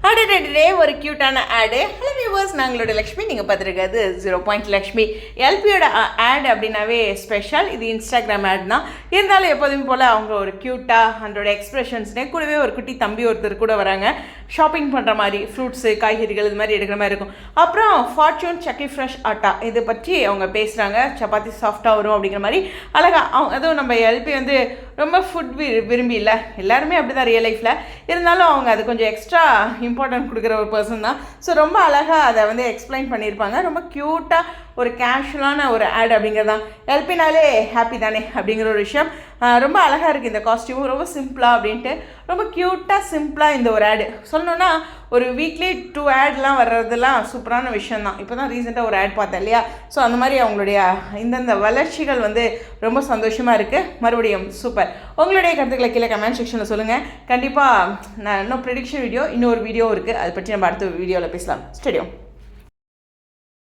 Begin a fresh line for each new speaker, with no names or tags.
அடடே ஒரு க்யூட்டான ஆடு. ஹலோ வியூவர்ஸ், நாங்களோட லக்ஷ்மி, நீங்கள் பார்த்துருக்காது 0 லக்ஷ்மி. எல்பியோட ஆட் அப்படின்னாவே ஸ்பெஷல். இது இன்ஸ்டாகிராம் ஆட் தான். இருந்தாலும் எப்போதுமே போல் அவங்க ஒரு க்யூட்டாக அதோட எக்ஸ்ப்ரெஷன்ஸ்னே கூடவே ஒரு குட்டி தம்பி ஒருத்தர் கூட வராங்க. ஷாப்பிங் பண்ணுற மாதிரி ஃப்ரூட்ஸு காய்கறிகள் இது மாதிரி எடுக்கிற மாதிரி இருக்கும். அப்புறம் ஃபார்ச்சூன் சக்கி ஃப்ரெஷ் ஆட்டா இதை பற்றி அவங்க பேசுகிறாங்க. சப்பாத்தி சாஃப்டாக வரும் அப்படிங்கிற மாதிரி அழகாக. அதுவும் நம்ம எல்பி வந்து ரொம்ப ஃபுட் விரும்பி இல்லை, எல்லாருமே அப்படி தான் ரியல் லைஃப்பில். இருந்தாலும் அவங்க அது கொஞ்சம் எக்ஸ்ட்ரா இம்பார்ட்டன்ட் கொடுக்குற ஒரு பர்சன் தான். ஸோ ரொம்ப அழகாக அதை வந்து எக்ஸ்பிளைன் பண்ணியிருப்பாங்க. ரொம்ப க்யூட்டாக ஒரு கேஷுவலான ஒரு ஆட் அப்படிங்கிறது தான். எல்பினாலே ஹாப்பி தானே அப்படிங்கிற ஒரு விஷயம். ரொம்ப அழகாக இருக்குது இந்த காஸ்டியூம், ரொம்ப சிம்பிளாக அப்படின்ட்டு ரொம்ப க்யூட்டாக சிம்பிளாக இந்த ஒரு ஆடு சொல்லணுன்னா ஒரு வீக்லி 2 ஆட்லாம் வர்றதெல்லாம் சூப்பரான விஷயம் தான். இப்போ தான் ரீசெண்டாக ஒரு ஆட் பார்த்தேன் இல்லையா. ஸோ அந்த மாதிரி அவங்களுடைய இந்தந்த வளர்ச்சிகள் வந்து ரொம்ப சந்தோஷமாக இருக்குது. மறுபடியும் சூப்பர். உங்களுடைய கருத்துக்களை கீழே கமெண்ட் செக்ஷனில் சொல்லுங்கள். கண்டிப்பாக நான் இன்னும் ப்ரெடிக்ஷன் வீடியோ இன்னொரு வீடியோ இருக்குது, அதை பற்றி நம்ம அடுத்த வீடியோவில் பேசலாம். ஸ்டேடியம்.